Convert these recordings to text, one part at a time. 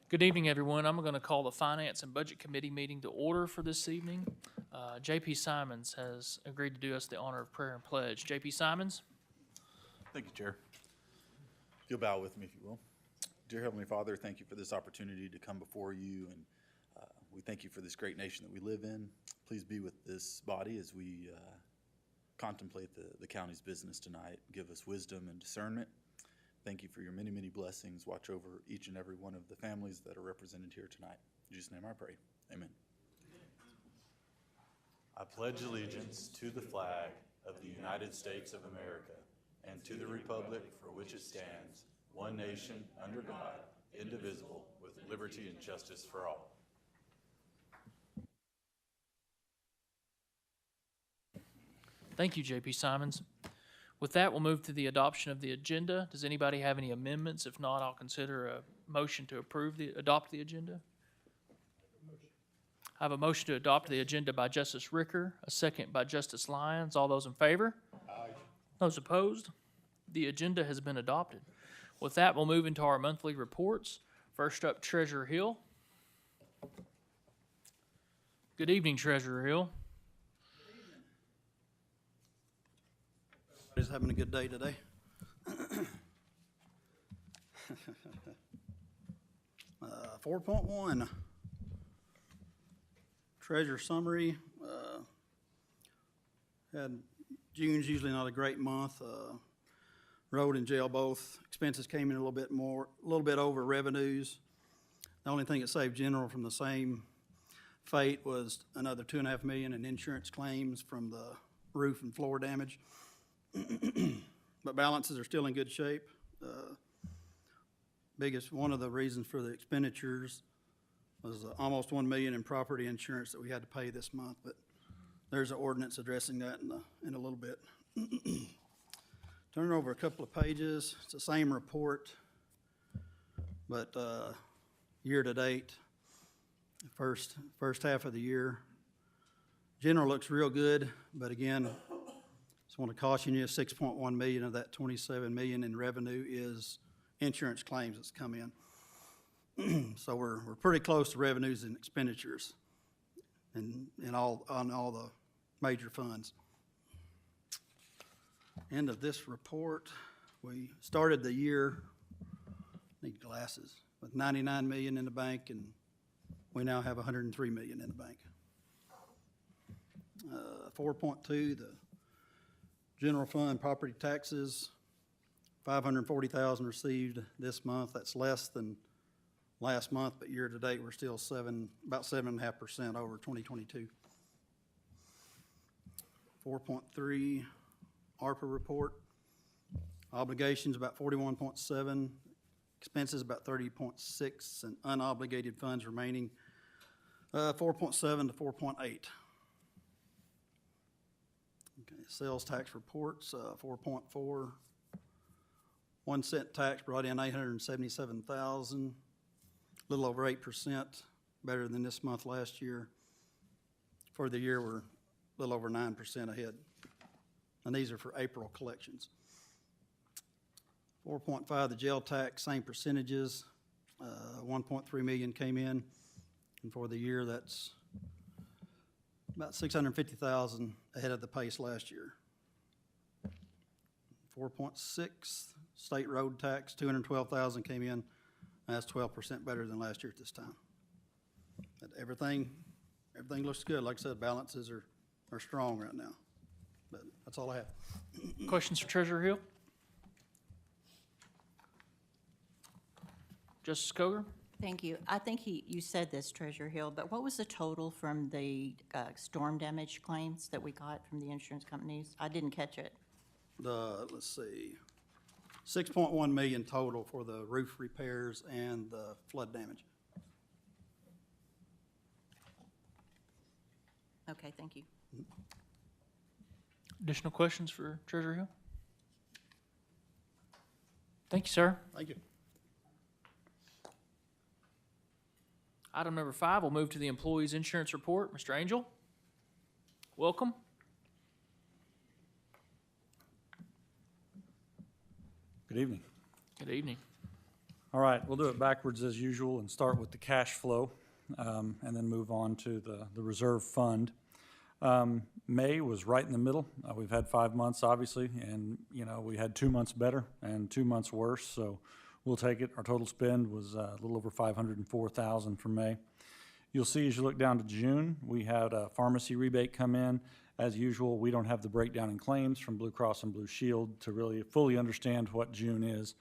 Good evening, everyone. I'm going to call the Finance and Budget Committee meeting to order for this evening. J.P. Simons has agreed to do us the honor of prayer and pledge. J.P. Simons? Thank you, Chair. If you'll bow with me, if you will. Dear Heavenly Father, thank you for this opportunity to come before you, and we thank you for this great nation that we live in. Please be with this body as we contemplate the county's business tonight. Give us wisdom and discernment. Thank you for your many, many blessings. Watch over each and every one of the families that are represented here tonight. In Jesus' name I pray. Amen. I pledge allegiance to the flag of the United States of America and to the republic for which it stands, one nation, under God, indivisible, with liberty and justice for all. Thank you, J.P. Simons. With that, we'll move to the adoption of the agenda. Does anybody have any amendments? If not, I'll consider a motion to adopt the agenda. I have a motion to adopt the agenda by Justice Ricker, a second by Justice Lyons. All those in favor? Aye. Those opposed? The agenda has been adopted. With that, we'll move into our monthly reports. First up, Treasurer Hill. Good evening, Treasurer Hill. Everybody's having a good day today. 4.1, treasure summary. June's usually not a great month. Road and jail both. Expenses came in a little bit over revenues. The only thing that saved general from the same fate was another $2.5 million in insurance claims from the roof and floor damage. But balances are still in good shape. One of the reasons for the expenditures was almost $1 million in property insurance that we had to pay this month, but there's an ordinance addressing that in a little bit. Turn over a couple of pages. It's the same report, but year to date, first half of the year, general looks real good, but again, just want to caution you, 6.1 million of that 27 million in revenue is insurance claims that's come in. So we're pretty close to revenues and expenditures on all the major funds. End of this report, we started the year, need glasses, with 99 million in the bank, and we now have 103 million in the bank. 4.2, the general fund property taxes, 540,000 received this month. That's less than last month, but year to date we're still about 7.5% over 2022. 4.3, ARPA report. Obligations about 41.7, expenses about 30.6, and unobligated funds remaining 4.7 to 4.8. Okay, sales tax reports, 4.4. 1 cent tax brought in 877,000, a little over 8%, better than this month last year. For the year, we're a little over 9% ahead. And these are for April collections. 4.5, the jail tax, same percentages. 1.3 million came in, and for the year, that's about 650,000 ahead of the pace last year. 4.6, state road tax, 212,000 came in. That's 12% better than last year at this time. But everything looks good. Like I said, balances are strong right now. But that's all I have. Questions for Treasurer Hill? Justice Coger? Thank you. I think you said this, Treasurer Hill, but what was the total from the storm damage claims that we got from the insurance companies? I didn't catch it. Let's see, 6.1 million total for the roof repairs and the flood damage. Okay, thank you. Additional questions for Treasurer Hill? Thank you, sir. Thank you. Item number 5, we'll move to the employees' insurance report. Mr. Angel, welcome. Good evening. Good evening. All right, we'll do it backwards as usual and start with the cash flow, and then move on to the reserve fund. May was right in the middle. We've had 5 months, obviously, and, you know, we had 2 months better and 2 months worse, so we'll take it. Our total spend was a little over $504,000 for May. You'll see as you look down to June, we had a pharmacy rebate come in. As usual, we don't have the breakdown in claims from Blue Cross and Blue Shield to really fully understand what June is.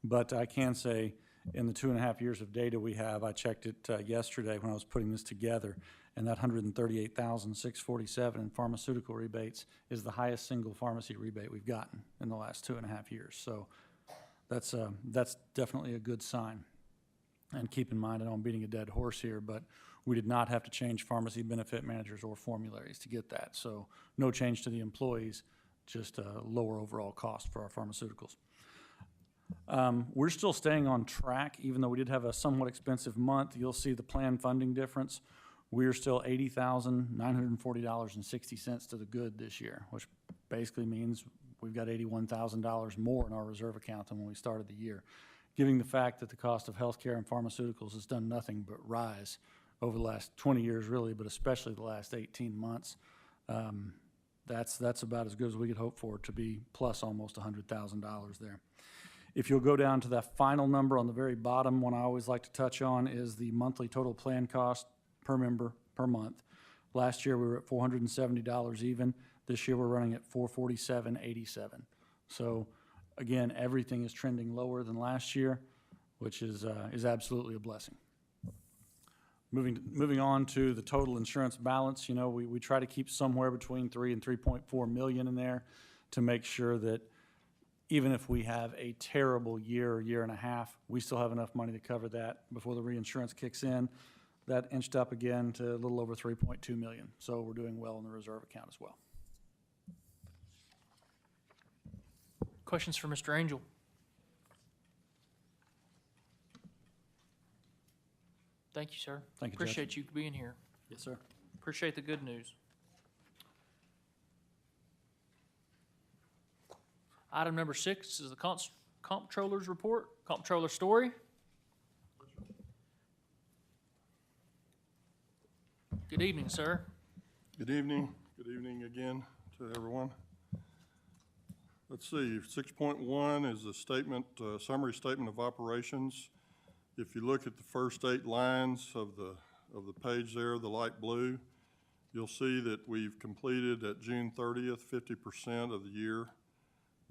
But I can say, in the 2.5 years of data we have, I checked it yesterday when I was putting this together, and that $138,647 in pharmaceutical rebates is the highest single pharmacy rebate we've gotten in the last 2.5 years. So that's definitely a good sign. And keep in mind, I know I'm beating a dead horse here, but we did not have to change pharmacy benefit managers or formularies to get that. So no change to the employees, just a lower overall cost for our pharmaceuticals. We're still staying on track, even though we did have a somewhat expensive month. You'll see the planned funding difference. We're still $80,940.60 to the good this year, which basically means we've got $81,000 more in our reserve account than when we started the year. Given the fact that the cost of healthcare and pharmaceuticals has done nothing but rise over the last 20 years, really, but especially the last 18 months, that's about as good as we could hope for, to be plus almost $100,000 there. If you'll go down to that final number on the very bottom, one I always like to touch on is the monthly total plan cost per member per month. Last year we were at $470 even. This year we're running at $447.87. So again, everything is trending lower than last year, which is absolutely a blessing. Moving on to the total insurance balance, you know, we try to keep somewhere between 3 and 3.4 million in there to make sure that even if we have a terrible year or year and a half, we still have enough money to cover that before the reinsurance kicks in. That inched up again to a little over 3.2 million. So we're doing well in the reserve account as well. Questions for Mr. Angel? Thank you, sir. Thank you, Judge. Appreciate you being here. Yes, sir. Appreciate the good news. Item number 6 is the comptroller's report, comptroller story. Good evening, sir. Good evening. Good evening again to everyone. Let's see, 6.1 is a statement, summary statement of operations. If you look at the first 8 lines of the page there, the light blue, you'll see that we've completed at June 30th, 50% of the year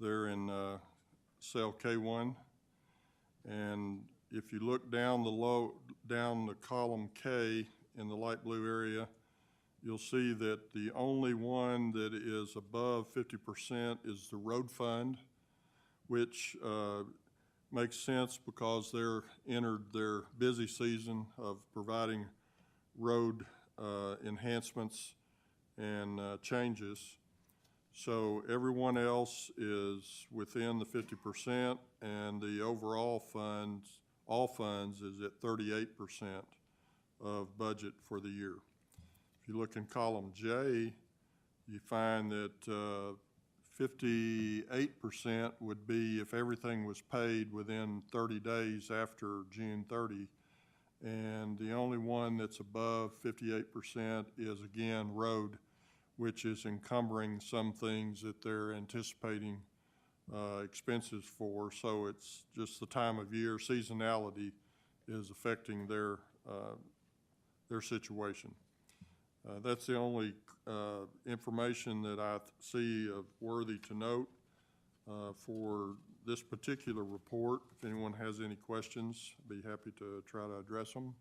there in cell K1. And if you look down the column K in the light blue area, you'll see that the only one that is above 50% is the road fund, which makes sense because they're entered their busy season of providing road enhancements and changes. So everyone else is within the 50%, and the overall funds, all funds, is at 38% of budget for the year. If you look in column J, you find that 58% would be if everything was paid within 30 days after June 30. And the only one that's above 58% is, again, road, which is encumbering some things that they're anticipating expenses for. So it's just the time of year. Seasonality is affecting their situation. That's the only information that I see worthy to note for this particular report. If anyone has any questions, I'd be happy to try to address them.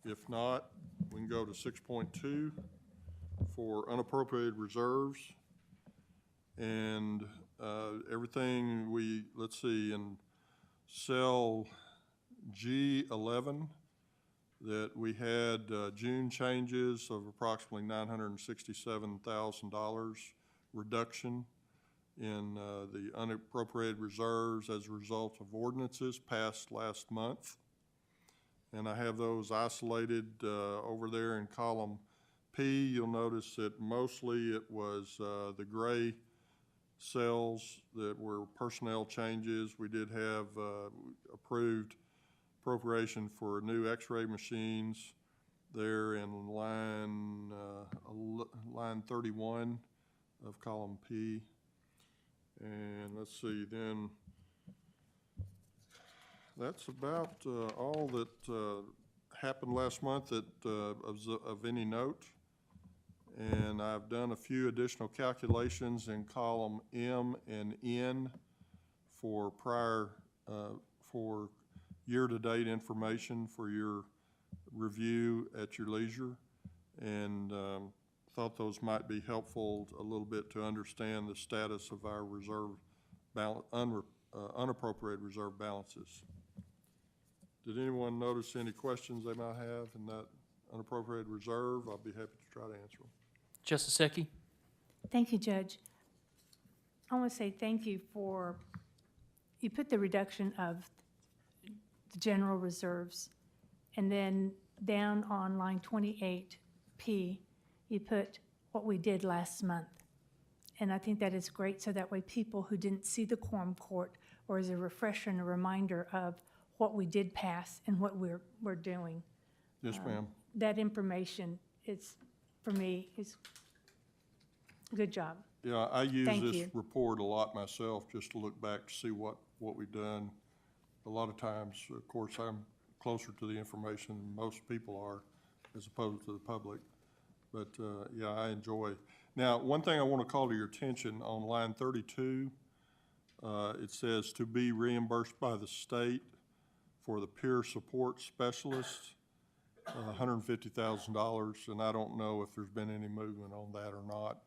If not, we can go to 6.2 for unappropriated reserves. And everything let's see, in cell G11, that we had June changes of approximately $967,000 reduction in the unappropriated reserves as a result of ordinances passed last month. And I have those isolated over there in column P. You'll notice that mostly it was the gray sales that were personnel changes. We did have approved appropriation for new x-ray machines there in line 31 of column P. And let's see, then that's about all that happened last month that of any note. And I've done a few additional calculations in column M and N for for year-to-date information for your review at your leisure. And thought those might be helpful a little bit to understand the status of our reserve unappropriated reserve balances. Did anyone notice any questions they might have in that unappropriated reserve? I'll be happy to try to answer them. Justice Secchi? Thank you, Judge. I want to say thank you for, you put the reduction of the general reserves, and then down on line 28P, you put what we did last month. And I think that is great, so that way people who didn't see the quorum court, or as a refresher and a reminder of what we did pass and what we're doing. Yes, ma'am. That information is, for me, is good job. Yeah, I use Thank this you. report a lot myself, just to look back to see what we've done. A lot of times, of course, I'm closer to the information than most people are, as opposed to the public. But, yeah, I enjoy. Now, one thing I want to call to your attention, on line 32, it says to be reimbursed by the state for the peer support specialist, $150,000, and I don't know if there's been any movement on that or not.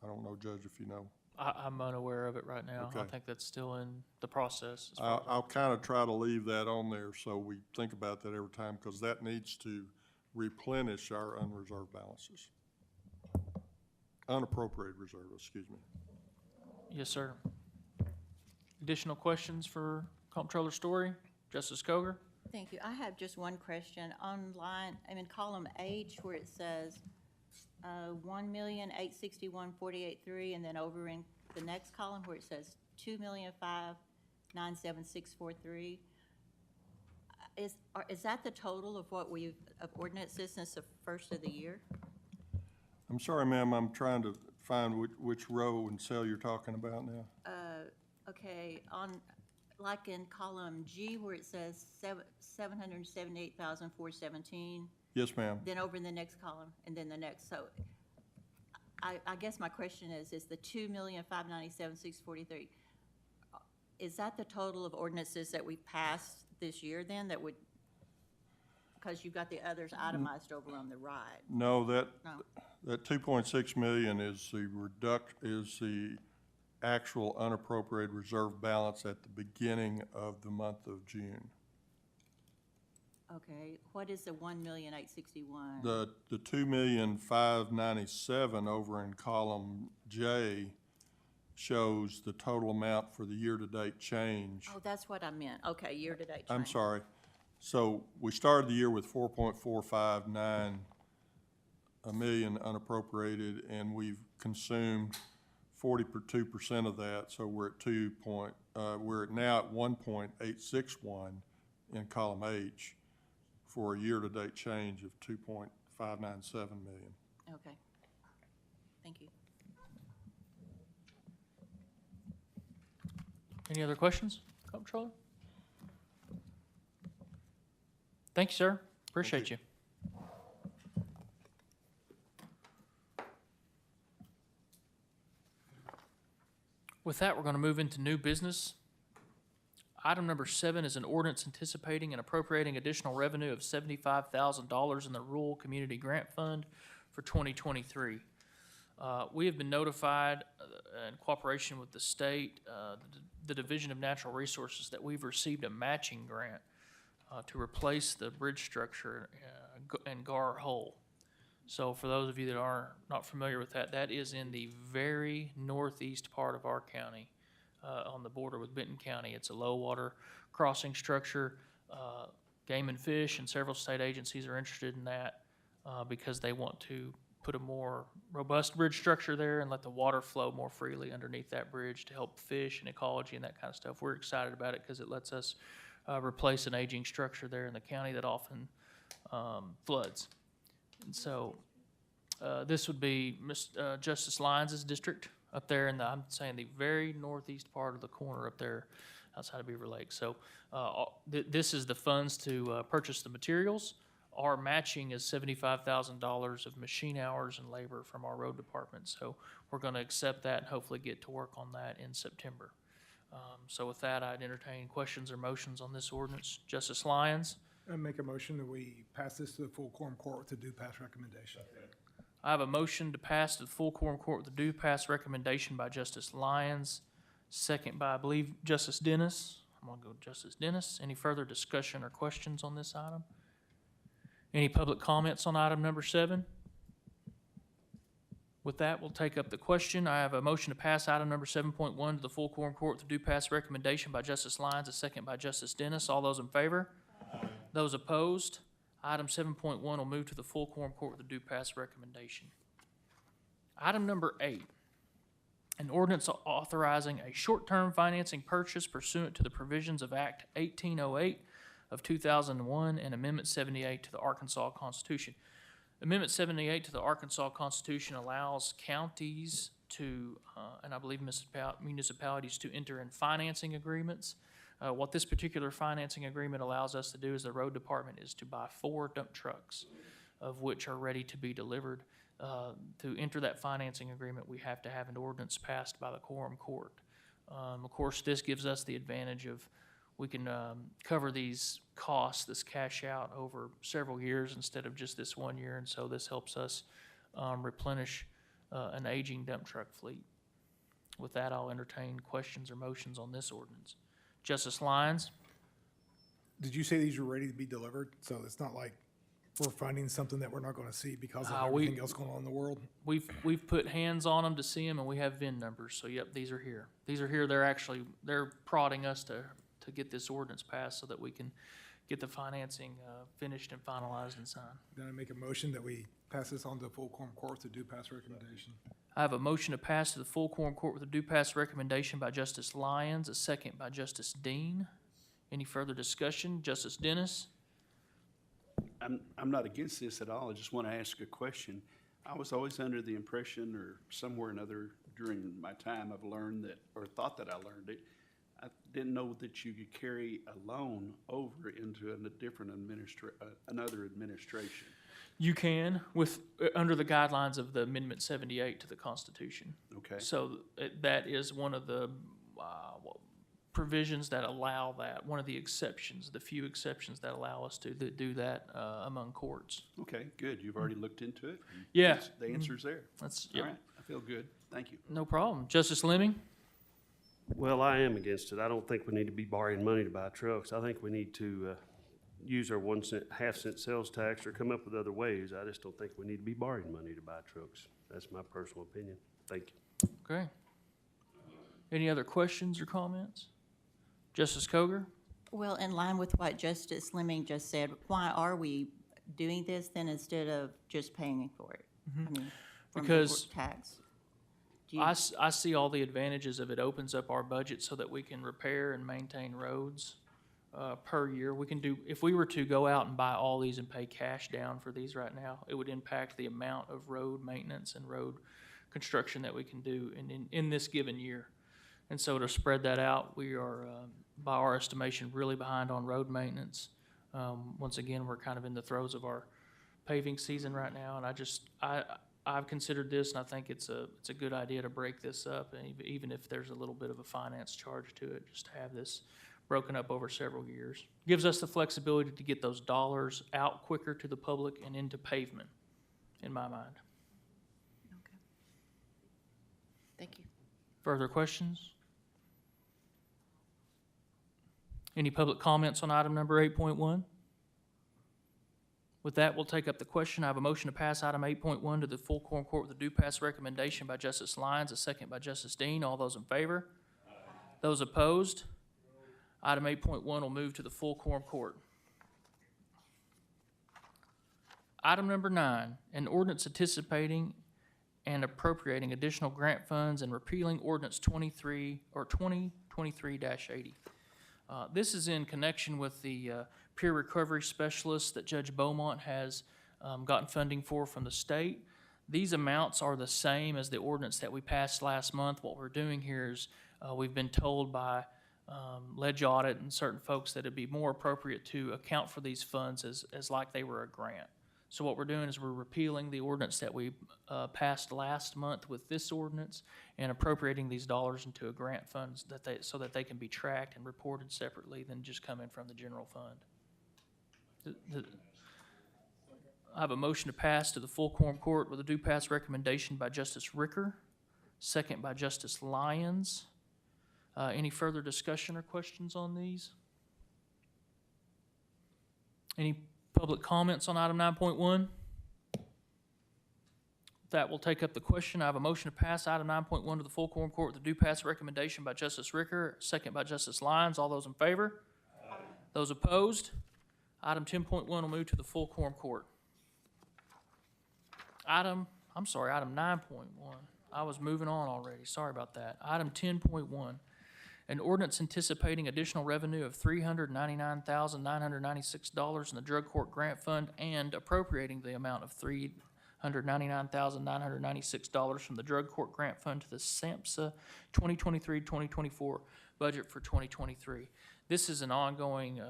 I don't know, Judge, if you know. I'm unaware of it right now. I Okay. think that's still in the process. as far as- I'll kind of try to leave that on there so we think about that every time, because that needs to replenish our unreserved balances. Unappropriated reserve, excuse me. Yes, sir. Additional questions for Comptroller Story? Justice Coger? Thank you. I have just one question. On line, in column H, where it says 1,861,483, and then over in the next column where it says 2,597,643. Is that the total of what we've, of ordinances since the first of the year? I'm sorry, ma'am, I'm trying to find which row and cell you're talking about now. Okay, like in column G where it says 778,417, Yes, ma'am. then over in the next column, and then the next. So I guess my question is the 2,597,643, is that the total of ordinances that we've passed this year then, that would, because you've got the others itemized over on the right? No, No. that 2.6 million is the actual unappropriated reserve balance at the beginning of the month of June. Okay, what is the 1,861,000? The 2,597,000 over in column J shows the total amount for the year-to-date change. Oh, that's what I meant. Okay, year-to-date I'm change. sorry. So we started the year with 4.459 million unappropriated, and we've consumed 42% of that. So we're at we're now at 1.861 in column H for a year-to-date change of 2.597 million. Okay, thank you. Any other questions, Comptroller? Thank you, sir. Appreciate you. With that, we're going to move into new business. Item number 7 is an ordinance anticipating and appropriating additional revenue of $75,000 in the Rural Community Grant Fund for 2023. We have been notified in cooperation with the state, the Division of Natural Resources, that we've received a matching grant to replace the bridge structure in Gar Hole. So for those of you that are not familiar with that, that is in the very northeast part of our county, on the border with Benton County. It's a low water crossing structure. Game and Fish and several state agencies are interested in that because they want to put a more robust bridge structure there and let the water flow more freely underneath that bridge to help fish and ecology and that kind of stuff. We're excited about it because it lets us replace an aging structure there in the county that often floods. And so this would be Justice Lyons' district up there in the, I'm saying the very northeast part of the corner up there outside of Beaver Lake. So this is the funds to purchase the materials. Our matching is $75,000 of machine hours and labor from our road department. So we're going to accept that and hopefully get to work on that in September. So with that, I'd entertain questions or motions on this ordinance. Justice Lyons? I make a motion that we pass this to the full quorum court with a due pass recommendation. I have a motion to pass to the full quorum court with a due pass recommendation by Justice Lyons, second by, I believe, Justice Dennis. I'm going to go Justice Dennis. Any further discussion or questions on this item? Any public comments on item number 7? With that, we'll take up the question. I have a motion to pass item number 7.1 to the full quorum court with a due pass recommendation by Justice Lyons, a second by Justice Dennis. All those in favor? Aye. Those opposed? Item 7.1 will move to the full quorum court with a due pass recommendation. Item number 8, an ordinance authorizing a short-term financing purchase pursuant to the provisions of Act 1808 of 2001 and Amendment 78 to the Arkansas Constitution. Amendment 78 to the Arkansas Constitution allows counties to, and I believe municipalities to enter in financing agreements. What this particular financing agreement allows us to do as the road department is to buy 4 dump trucks, of which are ready to be delivered. To enter that financing agreement, we have to have an ordinance passed by the quorum court. Of course, this gives us the advantage of we can cover these costs, this cash out, over several years instead of just this 1 year, and so this helps us replenish an aging dump truck fleet. With that, I'll entertain questions or motions on this ordinance. Justice Lyons? Did you say these were ready to be delivered? So it's not like we're finding something that we're not gonna see because of everything else going on in the world? We've put hands on them to see them, and we have VIN numbers, so yep, these are here. These are here, they're prodding us to get this ordinance passed so that we can get the financing finished and finalized and signed. Then I make a motion that we pass this on to the full quorum court with a due pass recommendation. I have a motion to pass to the full quorum court with a due pass recommendation by Justice Lyons, a second by Justice Dean. Any further discussion? Justice Dennis? I'm not against this at all. I just want to ask a question. I was always under the impression, or somewhere or another during my time, I've learned that, or thought that I learned it, I didn't know that you could carry a loan over into a different another administration. You can, under the guidelines of the Amendment 78 to the Constitution. Okay. So that is one of the provisions that allow that, one of the exceptions, the few exceptions that allow us to do that among courts. Okay, good. You've already looked into it? Yeah. The answer's there. That's, All yep. right, I feel good. Thank you. No problem. Justice Lemming? Well, I am against it. I don't think we need to be borrowing money to buy trucks. I think we need to use our 1 cent, half-cent sales tax or come up with other ways. I just don't think we need to be borrowing money to buy trucks. That's my personal opinion. Thank you. Okay. Any other questions or comments? Justice Coger? Well, in line with what Justice Lemming just said, why are we doing this then instead of just paying for it? I mean, from the Because tax. Do you- I see all the advantages of it. Opens up our budget so that we can repair and maintain roads per year. We can do, if we were to go out and buy all these and pay cash down for these right now, it would impact the amount of road maintenance and road construction that we can do in this given year. And so to spread that out, we are, by our estimation, really behind on road maintenance. Once again, we're kind of in the throes of our paving season right now, and I've considered this, and I think it's a good idea to break this up, and even if there's a little bit of a finance charge to it, just to have this broken up over several years. Gives us the flexibility to get those dollars out quicker to the public and into pavement, in my mind. Okay. Thank you. Further questions? Any public comments on item number 8.1? With that, we'll take up the question. I have a motion to pass item 8.1 to the full quorum court with a due pass recommendation by Justice Lyons, a second by Justice Dean. All those in favor? Aye. Those opposed? Item 8.1 will move to the full quorum court. Item number 9, an ordinance anticipating and appropriating additional grant funds and repealing ordinance 2023-80. This is in connection with the peer recovery specialist that Judge Beaumont has gotten funding for from the state. These amounts are the same as the ordinance that we passed last month. What we're doing here is we've been told by Ledge Audit and certain folks that it'd be more appropriate to account for these funds as like they were a grant. So what we're doing is we're repealing the ordinance that we passed last month with this ordinance and appropriating these dollars into a grant funds so that they can be tracked and reported separately than just coming from the general fund. I have a motion to pass to the full quorum court with a due pass recommendation by Justice Ricker, second by Justice Lyons. Any further discussion or questions on these? Any public comments on item 9.1? That will take up the question. I have a motion to pass item 9.1 to the full quorum court with a due pass recommendation by Justice Ricker, second by Justice Lyons. All those in favor? Aye. Those opposed? Item 10.1 will move to the full quorum court. Item 9.1. I was moving on already. Sorry about that. Item 10.1. An ordinance anticipating additional revenue of $399,996 in the Drug Court Grant Fund and appropriating the amount of $399,996 from the Drug Court Grant Fund to the SAMHSA 2023-2024 budget for 2023. This is an ongoing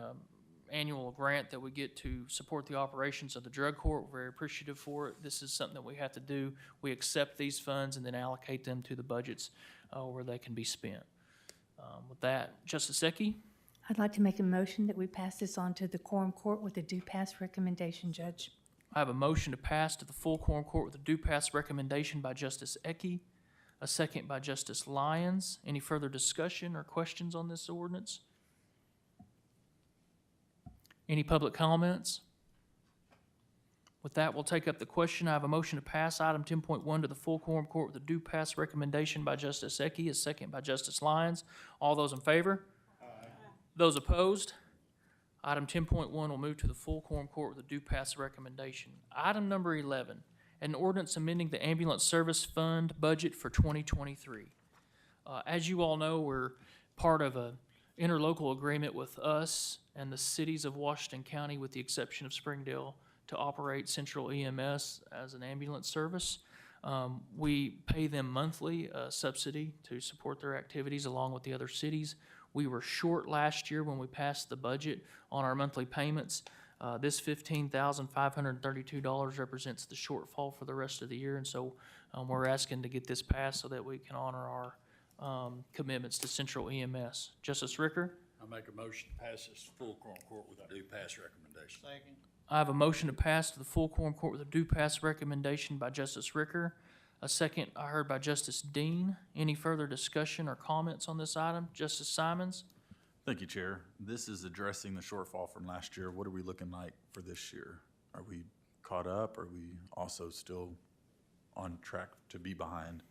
annual grant that we get to support the operations of the drug court. We're very appreciative for it. This is something that we have to do. We accept these funds and then allocate them to the budgets where they can be spent. With that, Justice Ecke? I'd like to make a motion that we pass this on to the quorum court with a due pass recommendation, Judge. I have a motion to pass to the full quorum court with a due pass recommendation by Justice Ecke, a second by Justice Lyons. Any further discussion or questions on this ordinance? Any public comments? With that, we'll take up the question. I have a motion to pass item 10.1 to the full quorum court with a due pass recommendation by Justice Ecke, a second by Justice Lyons. All those in favor? Aye. Those opposed? Item 10.1 will move to the full quorum court with a due pass recommendation. Item number 11, an ordinance amending the ambulance service fund budget for 2023. As you all know, we're part of a interlocal agreement with us and the cities of Washington County, with the exception of Springdale, to operate Central EMS as an ambulance service. We pay them monthly subsidy to support their activities along with the other cities. We were short last year when we passed the budget on our monthly payments. This $15,532 represents the shortfall for the rest of the year, and so we're asking to get this passed so that we can honor our commitments to Central EMS. Justice Ricker? I make a motion to pass this full quorum court with a due pass recommendation. Second. I have a motion to pass to the full quorum court with a due pass recommendation by Justice Ricker. A second I heard by Justice Dean. Any further discussion or comments on this item? Justice Simons? Thank you, Chair. This is addressing the shortfall from last year. What are we looking like for this year? Are we caught up? Are we also still on track to be behind?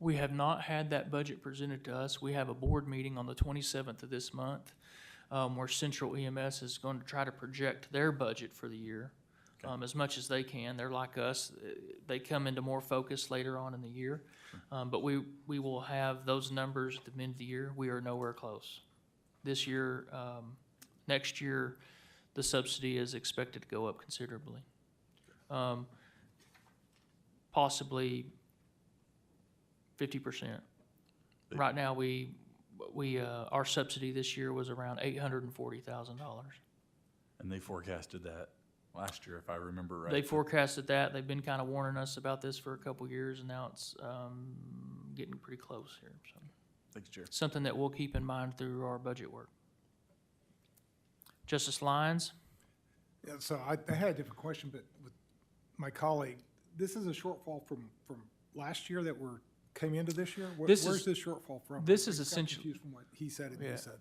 We have not had that budget presented to us. We have a board meeting on the 27th of this month where Central EMS is going to try to project their budget for the year as much as they can. They're like us. They come into more focus later on in the year. But we will have those numbers at the end of the year. We are nowhere close. This year, next year, the subsidy is expected to go up considerably. Possibly 50%. Right now, our subsidy this year was around $840,000. And they forecasted that last year, if I remember right. They forecasted that. They've been kind of warning us about this for a couple years, and now it's getting pretty close here. So, thanks, Chair. something that we'll keep in mind through our budget work. Justice Lyons? Yeah, so I had a different question, but with my colleague, this is a shortfall from last year that came into this year? Where's this shortfall from? This is I got essentially confused from what he said and you said.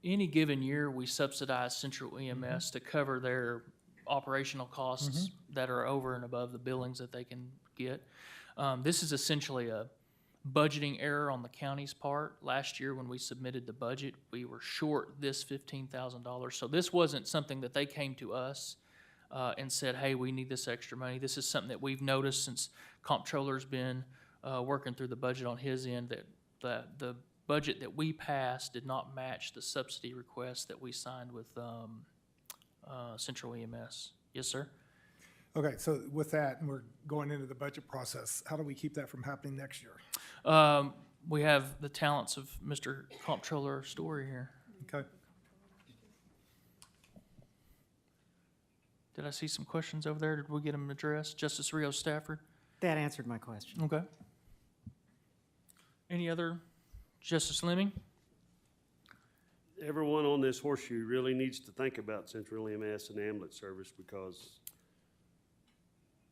Any given year, we subsidize Central EMS to cover their operational costs that are over and above the billings that they can get. This is essentially budgeting error on the county's part. Last year, when we submitted the budget, we were short this $15,000. So this wasn't something that they came to us and said, hey, we need this extra money. This is something that we've noticed since Comptroller's been working through the budget on his end, that the budget that we passed did not match the subsidy request that we signed with Central EMS. Yes, sir? Okay, so with that, and we're going into the budget process, how do we keep that from happening next year? We have the talents of Mr. Comptroller Story here. Okay. Did I see some questions over there? Did we get them addressed? Justice Rios Stafford? That answered my question. Okay. Any other? Justice Lemming? Everyone on this horseshoe really needs to think about Central EMS and ambulance service, because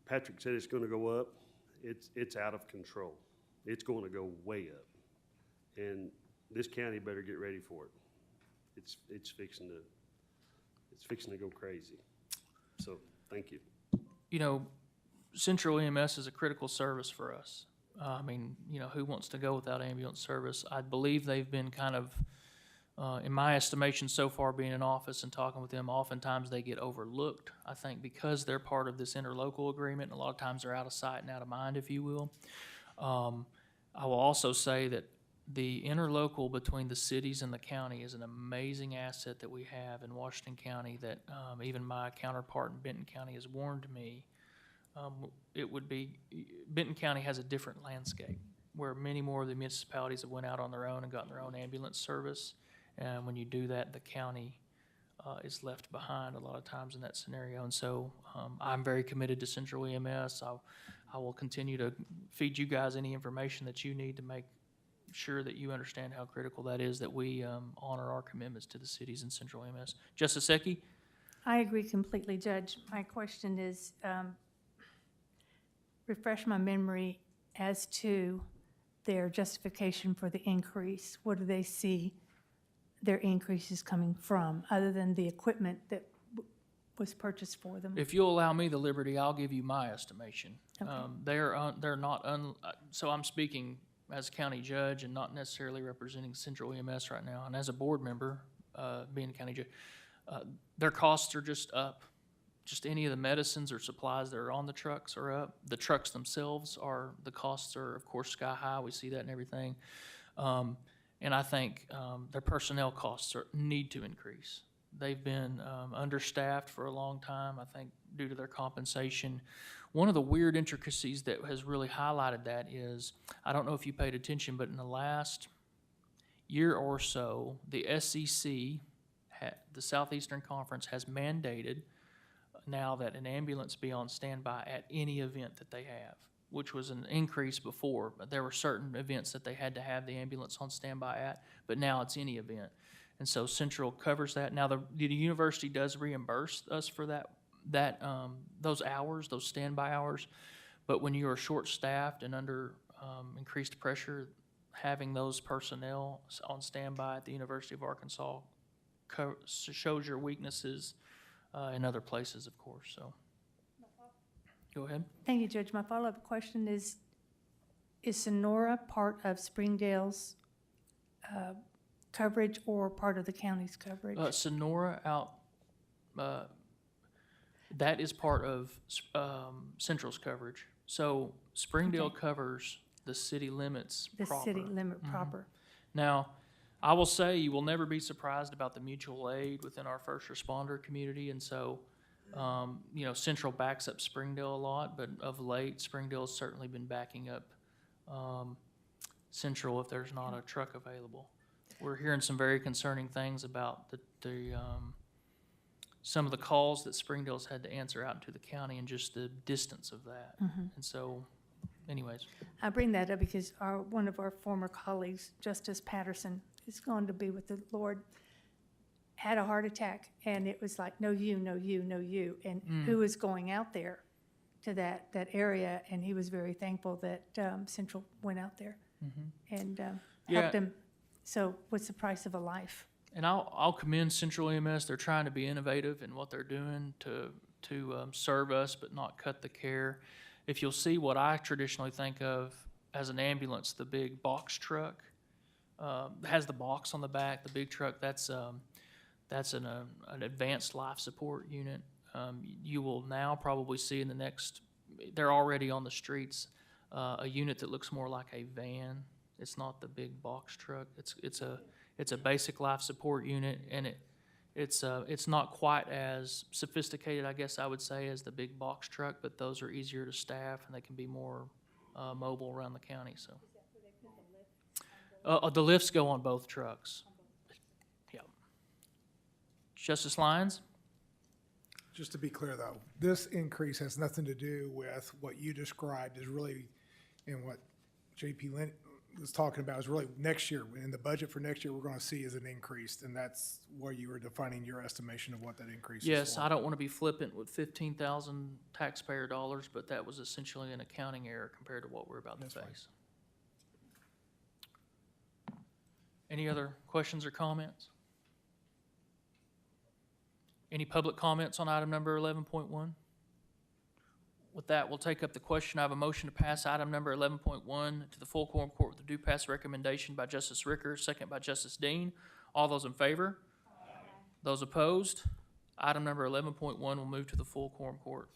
Patrick said it's gonna go up. It's out of control. It's gonna go way up. And this county better get ready for it. It's fixing to go crazy. So, thank you. You know, Central EMS is a critical service for us. I mean, you know, who wants to go without ambulance service? I believe they've been kind of, in my estimation so far, being in office and talking with them, oftentimes they get overlooked, I think, because they're part of this interlocal agreement, and a lot of times they're out of sight and out of mind, if you will. I will also say that the interlocal between the cities and the county is an amazing asset that we have in Washington County that even my counterpart in Benton County has warned me. Benton County has a different landscape where many more of the municipalities have went out on their own and gotten their own ambulance service. And when you do that, the county is left behind a lot of times in that scenario. And so I'm very committed to Central EMS. I will continue to feed you guys any information that you need to make sure that you understand how critical that is, that we honor our commitments to the cities in Central EMS. Justice Secchi? I agree completely, Judge. My question is, refresh my memory as to their justification for the increase. What do they see their increases coming from, other than the equipment that was purchased for them? If you'll allow me the liberty, I'll give you my estimation. Okay. They're not, so I'm speaking as county judge and not necessarily representing Central EMS right now. And as a board member, being a county judge, their costs are just up. Just any of the medicines or supplies that are on the trucks are up. The trucks themselves the costs are, of course, sky high. We see that in everything. And I think their personnel costs need to increase. They've been understaffed for a long time, I think, due to their compensation. One of the weird intricacies that has really highlighted that is, I don't know if you paid attention, but in the last year or so, the SEC, the Southeastern Conference, has mandated now that an ambulance be on standby at any event that they have, which was an increase before, but there were certain events that they had to have the ambulance on standby at, but now it's any event. And so Central covers that. Now, the university does reimburse us for those hours, those standby hours, but when you are short-staffed and under increased pressure, having those personnel on standby at the University of Arkansas shows your weaknesses in other places, of course, so. Go ahead. Thank you, Judge. My follow-up question is Sonora part of Springdale's coverage or part of the county's coverage? Sonora that is part of Central's coverage. So Springdale Okay. covers the city limits The proper. city limit proper. Now, I will say you will never be surprised about the mutual aid within our first responder community, and so you know, Central backs up Springdale a lot, but of late, Springdale has certainly been backing up Central if there's not a truck available. We're hearing some very concerning things about some of the calls that Springdale's had to answer out into the county and just the distance of that. And so, anyways. I bring that up because one of our former colleagues, Justice Patterson, is going to be with the Lord, had a heart attack, and it was like, no you, no you, no you. And who was going out there to that area, and he was very thankful that Central went out there and helped him. So what's the price of a life? And I'll commend Central EMS. They're trying to be innovative in what they're doing to serve us but not cut the care. If you'll see what I traditionally think of as an ambulance, the big box truck, has the box on the back, the big truck, that's an advanced life support unit. You will now probably see in the next, they're already on the streets, a unit that looks more like a van. It's not the big box truck. It's a basic life support unit, and it's not quite as sophisticated, I guess I would say, as the big box truck, but those are easier to staff and they can be more mobile around the county. So the lifts go on both trucks. Yeah. Justice Lyons? Just to be clear, though, this increase has nothing to do with what you described is really, and what JP Lynn was talking about is really next year. In the budget for next year, we're going to see is an increase, and that's where you were defining your estimation of what that increase is for. Yes, I don't want to be flippant with 15,000 taxpayer dollars, but that was essentially an accounting error compared to what we're about to That's fine. face. Any other questions or comments? Any public comments on item number 11.1? With that, we'll take up the question. I have a motion to pass item number 11.1 to the full quorum court with a due pass recommendation by Justice Ricker, second by Justice Dean. All those in favor? Aye. Those opposed? Item number 11.1 will move to the full quorum court.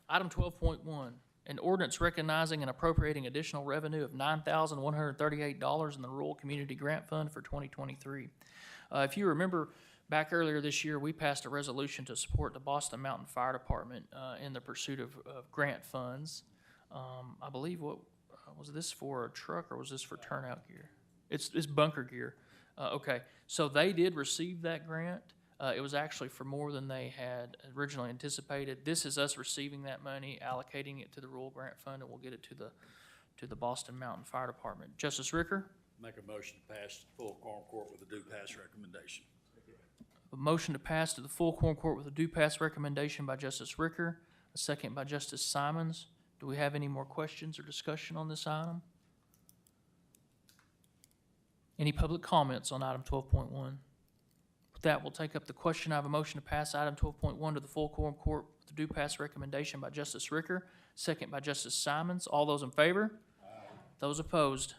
Item 12.1, an ordinance recognizing and appropriating additional revenue of $9,138 in the Rural Community Grant Fund for 2023. If you remember, back earlier this year, we passed a resolution to support the Boston Mountain Fire Department in the pursuit of grant funds. I believe, what was this for, a truck, or was this for turnout gear? It's bunker gear. Okay, so they did receive that grant. It was actually for more than they had originally anticipated. This is us receiving that money, allocating it to the Rural Grant Fund, and we'll get it to the Boston Mountain Fire Department. Justice Ricker? Make a motion to pass full quorum court with a due pass recommendation. A motion to pass to the full quorum court with a due pass recommendation by Justice Ricker, a second by Justice Simons. Do we have any more questions or discussion on this item? Any public comments on item 12.1? With that, we'll take up the question. I have a motion to pass item 12.1 to the full quorum court with a due pass recommendation by Justice Ricker, second by Justice Simons. All those in favor? Aye. Those opposed?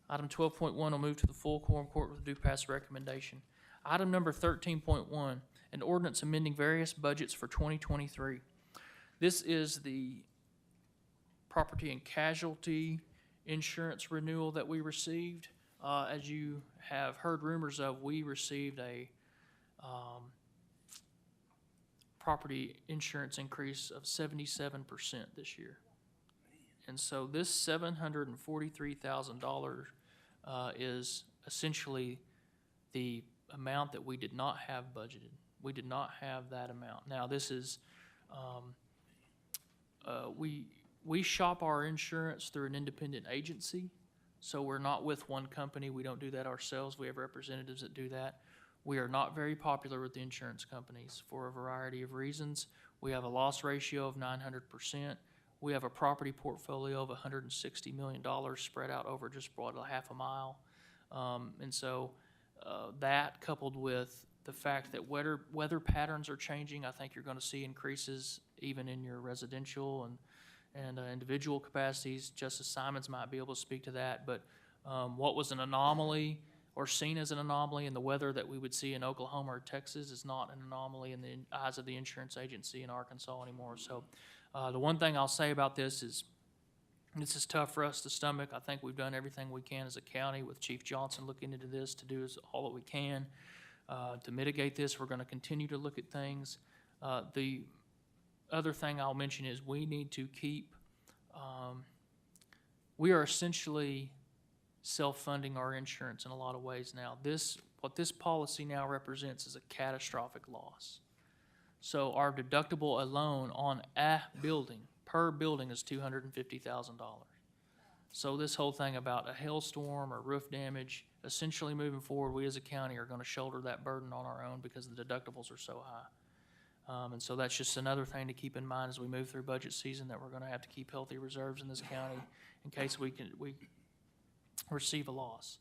Item 12.1 will move to the full quorum court with a due pass recommendation. Item number 13.1, an ordinance amending various budgets for 2023. This is the property and casualty insurance renewal that we received. As you have heard rumors of, we received a property insurance increase of 77% this year. And so this $743,000 is essentially the amount that we did not have budgeted. We did not have that amount. Now, this is, we shop our insurance through an independent agency, so we're not with one company. We don't do that ourselves. We have representatives that do that. We are not very popular with the insurance companies for a variety of reasons. We have a loss ratio of 900%. We have a property portfolio of $160 million spread out over just about a half a mile. And so that, coupled with the fact that weather patterns are changing, I think you're going to see increases even in your residential and individual capacities. Justice Simons might be able to speak to that, but what was an anomaly or seen as an anomaly in the weather that we would see in Oklahoma or Texas is not an anomaly in the eyes of the insurance agency in Arkansas anymore. So the one thing I'll say about this is tough for us to stomach. I think we've done everything we can as a county with Chief Johnson looking into this to do all that we can to mitigate this. We're going to continue to look at things. The other thing I'll mention is we need to keep, we are essentially self-funding our insurance in a lot of ways now. What this policy now represents is a catastrophic loss. So our deductible alone on a building, per building, is $250,000. So this whole thing about a hailstorm or roof damage, essentially moving forward, we as a county are going to shoulder that burden on our own because the deductibles are so high. And so that's just another thing to keep in mind as we move through budget season, that we're going to have to keep healthy reserves in this county in case we receive a loss.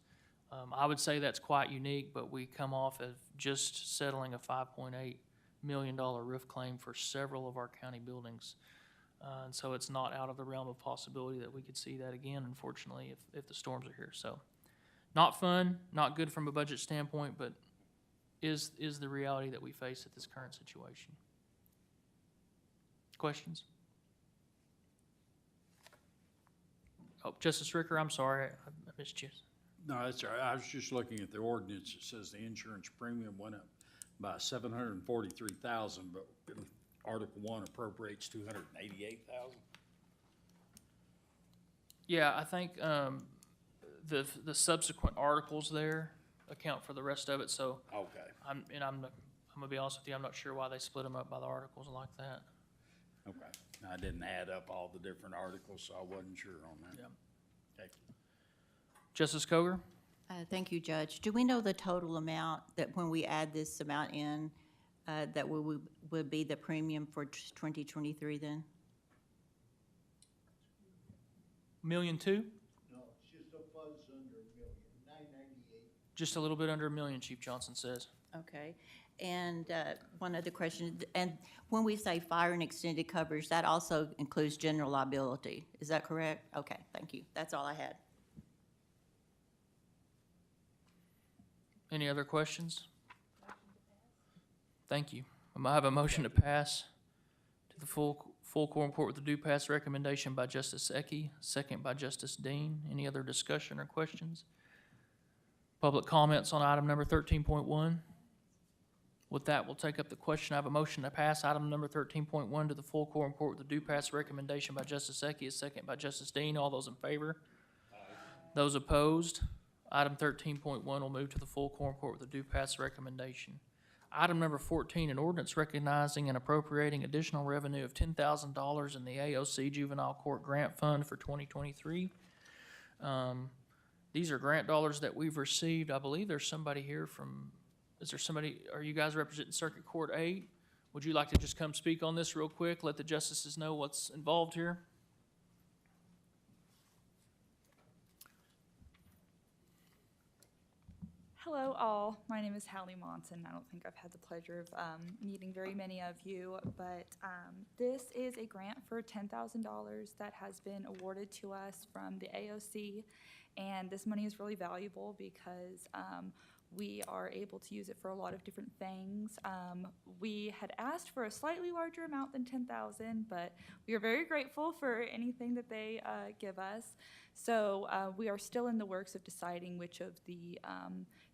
I would say that's quite unique, but we come off of just settling a $5.8 million roof claim for several of our county buildings And so it's not out of the realm of possibility that we could see that again, unfortunately, if the storms are here. So not fun, not good from a budget standpoint, but is the reality that we face at this current situation. Questions? Oh, Justice Ricker, I'm sorry, I missed you. No, that's all right. I was just looking at the ordinance. It says the insurance premium went up by $743,000, but Article 1 appropriates $288,000. Yeah, I think the subsequent articles there account for the rest of it, so Okay. I'm gonna be honest with you, I'm not sure why they split them up by the articles like that. Okay. I didn't add up all the different articles, so I wasn't sure on that. Yeah. Okay. Justice Coger? Thank you, Judge. Do we know the total amount that when we add this amount in, that would be the premium for 2023 then? $1.2 million? No, it's just a fuzz under $1 million, $998. Just a little bit under $1 million, Chief Johnson says. Okay. And one other question, and when we say fire and extended coverage, that also includes general liability, is that correct? Okay, thank you. That's all I had. Any other questions? Thank you. I have a motion to pass to the full quorum court with the due pass recommendation by Justice Ecke, second by Justice Dean. Any other discussion or questions? Public comments on item number 13.1? With that, we'll take up the question. I have a motion to pass item number 13.1 to the full quorum court with the due pass recommendation by Justice Ecke, second by Justice Dean. All those in favor? Those opposed? Item 13.1 will move to the full quorum court with a due pass recommendation. Item number 14, an ordinance recognizing and appropriating additional revenue of $10,000 in the AOC Juvenile Court Grant Fund for 2023. These are grant dollars that we've received. I believe there's somebody here from, is there somebody, are you guys representing Circuit Court 8? Would you like to just come speak on this real quick, let the justices know what's involved here? Hello all, my name is Hallie Monson. I don't think I've had the pleasure of meeting very many of you, but this is a grant for $10,000 that has been awarded to us from the AOC, and this money is really valuable because we are able to use it for a lot of different things. We had asked for a slightly larger amount than $10,000, but we are very grateful for anything that they give us. So we are still in the works of deciding which of the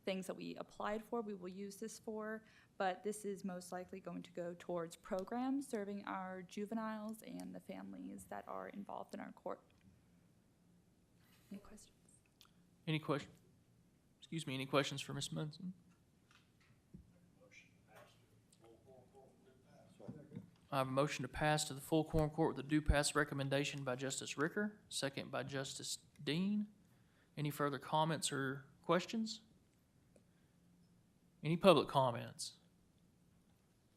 things that we applied for we will use this for, but this is most likely going to go towards programs serving our juveniles and the families that are involved in our court. Any questions? Any questions? Excuse me, any questions for Ms. Munson? I have a motion to pass to the full quorum court with a due pass recommendation by Justice Ricker, second by Justice Dean. Any further comments or questions? Any public comments?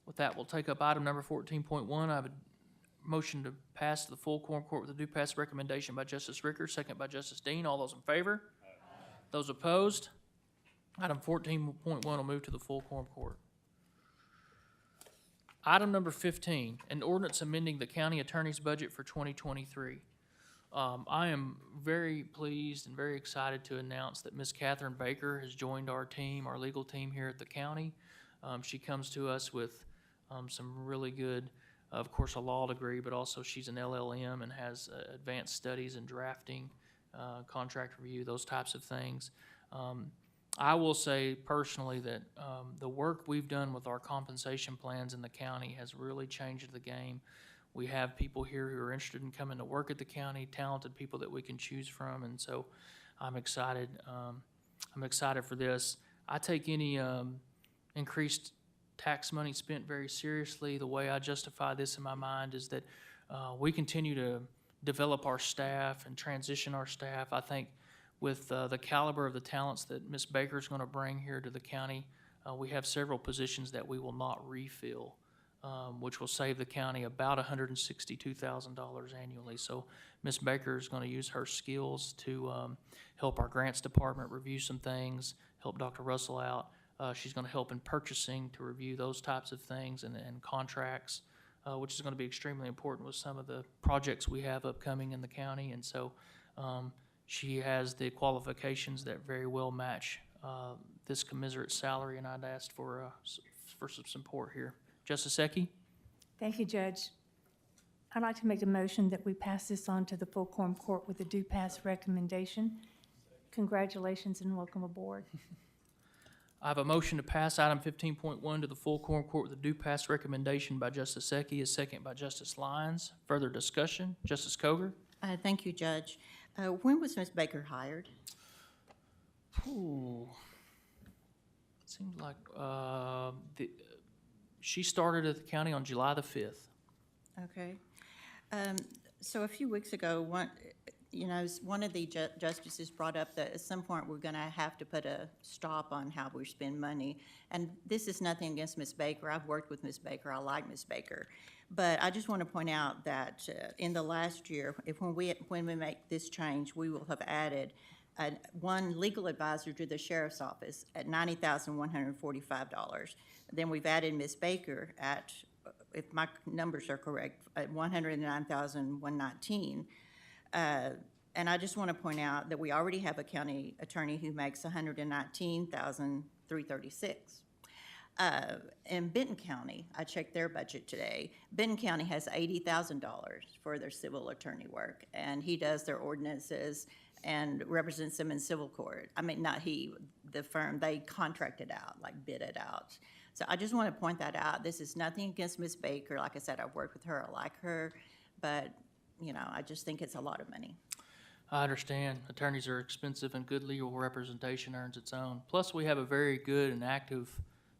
With that, we'll take up item number 14.1. I have a motion to pass to the full quorum court with a due pass recommendation by Justice Ricker, second by Justice Dean. All those in favor? Those opposed? Item 14.1 will move to the full quorum court. Item number 15, an ordinance amending the county attorney's budget for 2023. I am very pleased and very excited to announce that Ms. Catherine Baker has joined our team, our legal team here at the county. She comes to us with some really good, of course, a law degree, but also she's an LLM and has advanced studies in drafting, contract review, those types of things. I will say personally that the work we've done with our compensation plans in the county has really changed the game. We have people here who are interested in coming to work at the county, talented people that we can choose from, and so I'm excited. I'm excited for this. I take any increased tax money spent very seriously. The way I justify this in my mind is that we continue to develop our staff and transition our staff. I think with the caliber of the talents that Ms. Baker is going to bring here to the county, we have several positions that we will not refill, which will save the county about $162,000 annually. So Ms. Baker is going to use her skills to help our grants department review some things, help Dr. Russell out. She's going to help in purchasing to review those types of things and contracts. which is going to be extremely important with some of the projects we have upcoming in the county. And so she has the qualifications that very well match this commensurate salary, and I'd asked for some support here. Justice Ecke? Thank you, Judge. I'd like to make a motion that we pass this on to the full quorum court with a due pass recommendation. Congratulations and welcome aboard. I have a motion to pass item 15.1 to the full quorum court with a due pass recommendation by Justice Ecke, a second by Justice Lyons. Further discussion? Justice Coger? Thank you, Judge. When was Ms. Baker hired? Ooh. Seems like she started at the county on July the 5th. Okay. So a few weeks ago, one of the justices brought up that at some point we're going to have to put a stop on how we spend money. And this is nothing against Ms. Baker. I've worked with Ms. Baker. I like Ms. Baker. But I just want to point out that in the last year, when we make this change, we will have added one legal advisor to the sheriff's office at $90,145. Then we've added Ms. Baker at, if my numbers are correct, at $109,119. And I just want to point out that we already have a county attorney who makes $119,336. In Benton County, I checked their budget today. Benton County has $80,000 for their civil attorney work, and he does their ordinances and represents them in civil court. I mean, not he, the firm, they contract it out, like bid it out. So I just want to point that out. This is nothing against Ms. Baker. Like I said, I've worked with her, I like her, but, I just think it's a lot of money. I understand. Attorneys are expensive, and good legal representation earns its own. Plus, we have a very good and active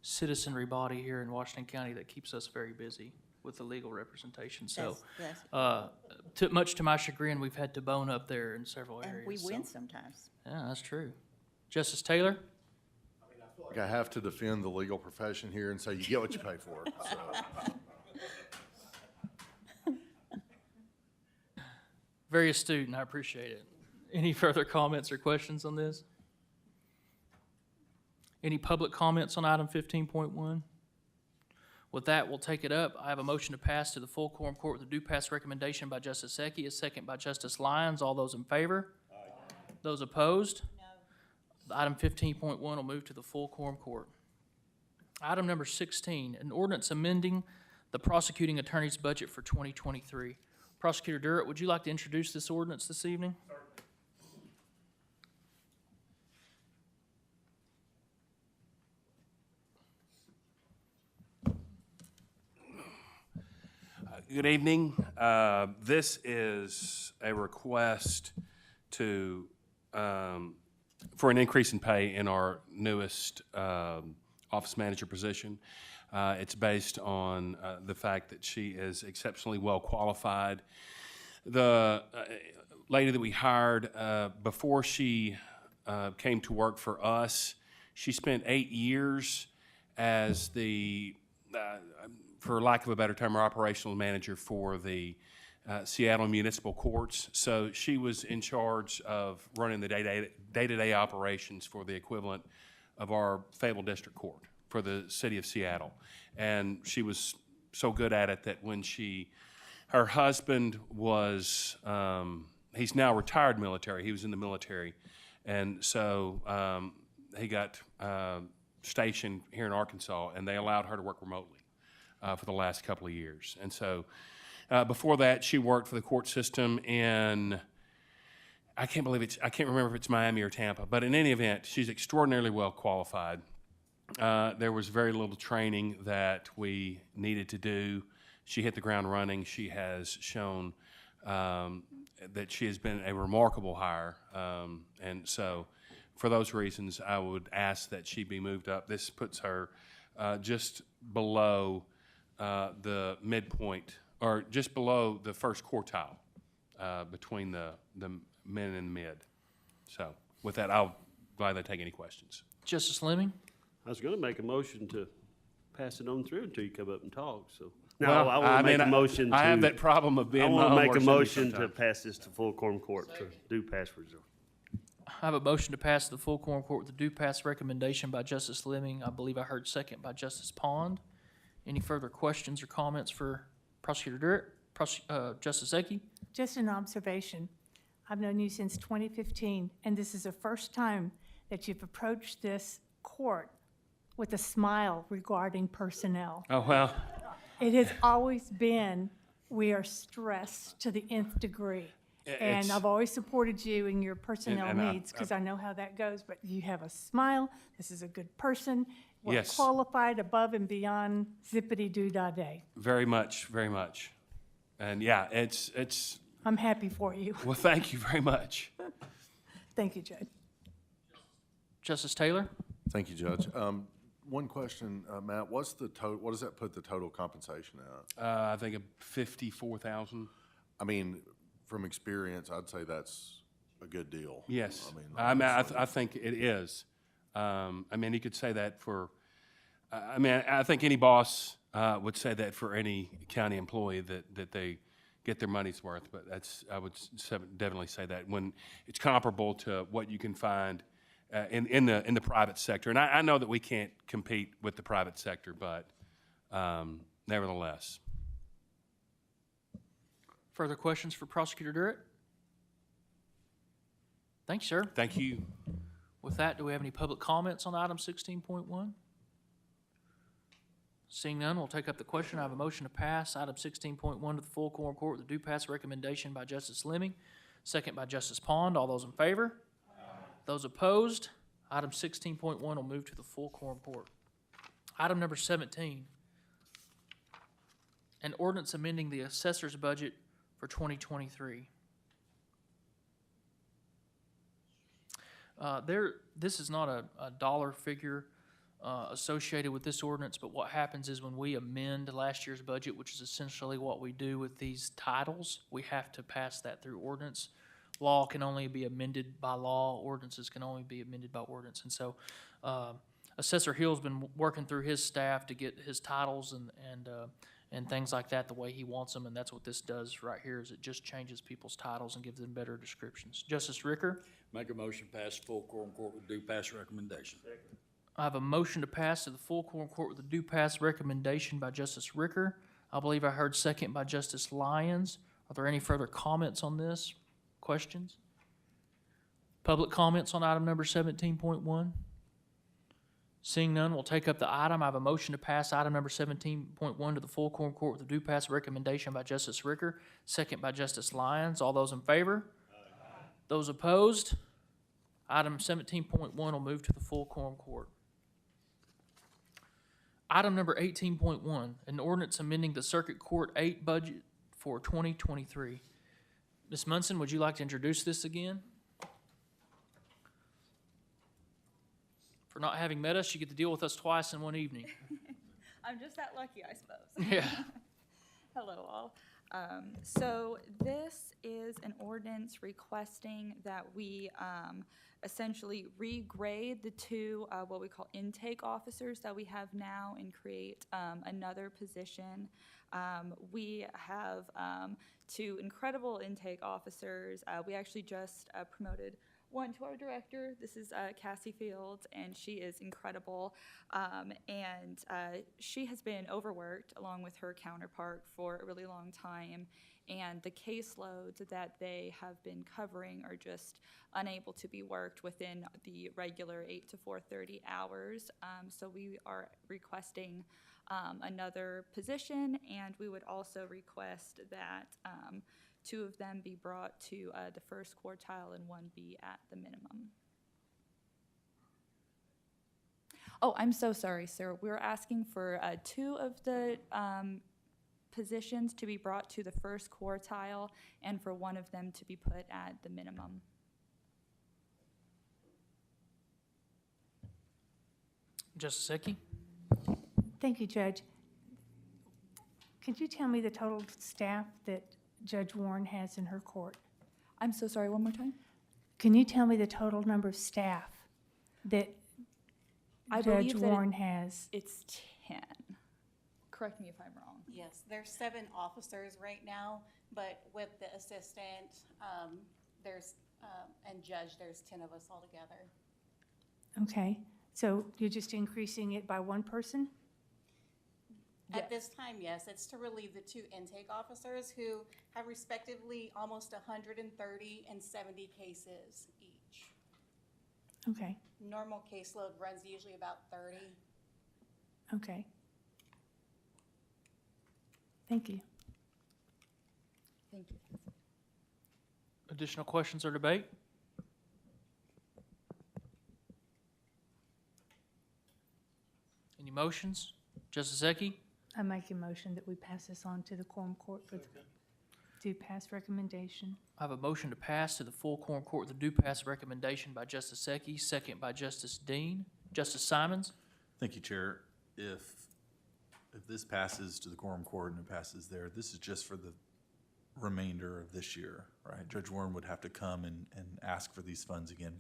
citizenry body here in Washington County that keeps us very busy with the legal representation. So, Yes. much to my chagrin, we've had to bone up there in several And areas. we so- win sometimes. Yeah, that's true. Justice Taylor? Like I have to defend the legal profession here and say you get what you pay for. So. Very astute, and I appreciate it. Any further comments or questions on this? Any public comments on item 15.1? With that, we'll take it up. I have a motion to pass to the full quorum court with a due pass recommendation by Justice Ecke, a second by Justice Lyons. All those in favor? Aye. Those opposed? No. Item 15.1 will move to the full quorum court. Item number 16, an ordinance amending the prosecuting attorney's budget for 2023. Prosecutor Durrett, would you like to introduce this ordinance this evening? Good evening. This is a request to, for an increase in pay in our newest office manager position. It's based on the fact that she is exceptionally well qualified. The lady that we hired, before she came to work for us, she spent 8 years as the, for lack of a better term, our operational manager for the Seattle Municipal Courts. So she was in charge of running the day-to-day operations for the equivalent of our Fayetteville District Court for the city of Seattle. And she was so good at it that when her husband was, he's now retired military, he was in the military, and so he got stationed here in Arkansas, and they allowed her to work remotely for the last couple of years. And so before that, she worked for the court system in, I can't remember if it's Miami or Tampa, but in any event, she's extraordinarily well qualified. There was very little training that we needed to do. She hit the ground running. She has shown that she has been a remarkable hire. And so for those reasons, I would ask that she be moved up. This puts her just below the midpoint, or just below the first quartile between the men and mid. So with that, I'll gladly take any questions. Justice Fleming? I was gonna make a motion to pass it on through until you come up and talk, so. Well, No, I wanna make a motion to. I have that problem of being I my wanna own make a worst motion enemy to sometimes. pass this to full quorum court to do pass reserve. I have a motion to pass the full quorum court with a due pass recommendation by Justice Fleming. I believe I heard second by Justice Pond. Any further questions or comments for Prosecutor Durrett, Justice Eki. Just an observation. I've known you since 2015, and this is the first time that you've approached this court with a smile regarding personnel. Oh, well, It has always been, we are stressed to the nth degree. And it's- I've always supported you in your personnel and I- needs, because I know how that goes, but you have a smile, this is a good person, well Yes. qualified above and beyond zippity-doo-dah-day. very much, very much. And yeah, it's, I'm happy for you. well, thank you very much. Thank you, Judge. Justice Taylor. Thank you, Judge. One question, Matt, what does that put the total compensation at? I think 54,000. I mean, from experience, I'd say that's a good deal. Yes. obviously. I think it is. I mean, you could say that for, I think any boss would say that for any county employee that they get their money's worth, but I would definitely say that when it's comparable to what you can find in the private sector. And I know that we can't compete with the private sector, but nevertheless. Further questions for Prosecutor Durrett? Thank you, sir. Thank you. With that, do we have any public comments on item 16.1? Seeing none, we'll take up the question. I have a motion to pass item 16.1 to the full quorum court with a due pass recommendation by Justice Lemming, second by Justice Pond. All those in favor? Those opposed? Item 16.1 will move to the full quorum court. Item number 17, an ordinance amending the assessor's budget for 2023. This is not a dollar figure associated with this ordinance, but what happens is when we amend last year's budget, which is essentially what we do with these titles, we have to pass that through ordinance. Law can only be amended by law, ordinances can only be amended by ordinance. And so Assessor Hill's been working through his staff to get his titles and things like that the way he wants them, and that's what this does right here, is it just changes people's titles and gives them better descriptions. Justice Ricker? Make a motion pass full quorum court with due pass recommendation. I have a motion to pass to the full quorum court with a due pass recommendation by Justice Ricker. I believe I heard second by Justice Lyons. Are there any further comments on this? Questions? Public comments on item number 17.1? Seeing none, we'll take up the item. I have a motion to pass item number 17.1 to the full quorum court with a due pass recommendation by Justice Ricker, second by Justice Lyons. All those in favor? Aye. Those opposed? Item 17.1 will move to the full quorum court. Item number 18.1, an ordinance amending the Circuit Court 8 budget for 2023. Ms. Munson, would you like to introduce this again? For not having met us, you get to deal with us twice in one evening. I'm just that lucky, I suppose. Yeah. Hello, all. So this is an ordinance requesting that we essentially regrade the two what we call intake officers that we have now and create another position. We have two incredible intake officers. We actually just promoted one to our director. This is Cassie Fields, and she is incredible. And she has been overworked along with her counterpart for a really long time. And the caseloads that they have been covering are just unable to be worked within the regular 8 to 4:30 hours. So we are requesting another position, and we would also request that two of them be brought to the first quartile and one be at the minimum. Oh, I'm so sorry, sir. We're asking for two of the positions to be brought to the first quartile and for one of them to be put at the minimum. Justice Eki? Thank you, Judge. Could you tell me the total staff that Judge Warren has in her court? I'm so sorry, one more time? Can you tell me the total number of staff that I Judge believe that Warren has? It's 10. Correct me if I'm wrong. Yes, there's 7 officers right now, but with the assistant, and judge, there's 10 of us altogether. Okay, so you're just increasing it by one person? At this time, yes, it's to relieve the two intake officers who have respectively almost 130 and 70 cases each. Okay, Normal caseload runs usually about 30. okay. Thank you. Thank you. Additional questions or debate? Any motions? Justice Zeki? I make a motion that we pass this on to the quorum court for the due pass recommendation. I have a motion to pass to the full quorum court with a due pass recommendation by Justice Zeki, second by Justice Dean. Justice Simons? Thank you, Chair. If this passes to the quorum court and it passes there, this is just for the remainder of this year, right? Judge Warren would have to come and ask for these funds again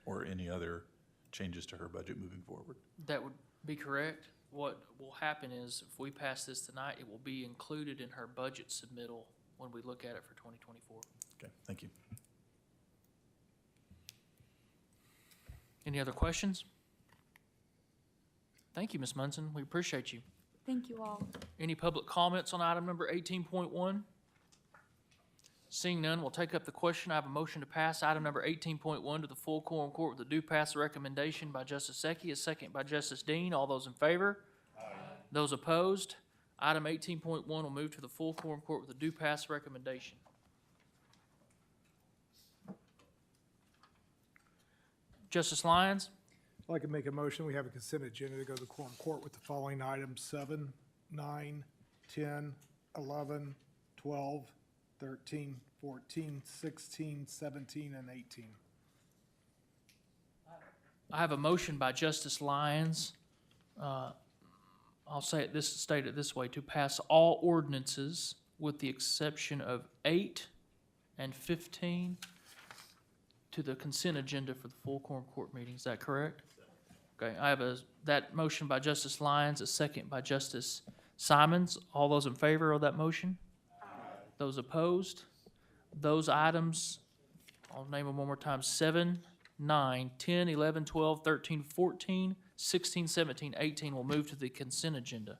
or any other changes to her budget moving forward. That would be correct. What will happen is if we pass this tonight, it will be included in her budget submittal when we look at it for 2024. Okay, thank you. Any other questions? Thank you, Ms. Munson. We appreciate you. Thank you all. Any public comments on item number 18.1? Seeing none, we'll take up the question. I have a motion to pass item number 18.1 to the full quorum court with a due pass recommendation by Justice Zeki, a second by Justice Dean. All those in favor? Aye. Those opposed? Item 18.1 will move to the full quorum court with a due pass recommendation. Justice Lyons? I'd like to make a motion, we have a consent agenda to go to the quorum court with the following items: 7, 9, 10, 11, 12, 13, 14, 16, 17, and 18. I have a motion by Justice Lyons. I'll state it this way, to pass all ordinances with the exception of 8 and 15 to the consent agenda for the full quorum court meeting. Is that correct? Okay, I have that motion by Justice Lyons, a second by Justice Simons. All those in favor of that motion? Aye. Those opposed? Those items, I'll name them one more time: 7, 9, 10, 11, 12, 13, 14, 16, 17, 18 will move to the consent agenda.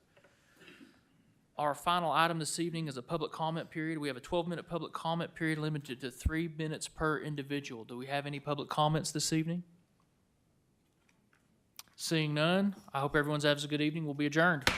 Our final item this evening is a public comment period. We have a 12-minute public comment period limited to 3 minutes per individual. Do we have any public comments this evening? Seeing none, I hope everyone has a good evening. We'll be adjourned.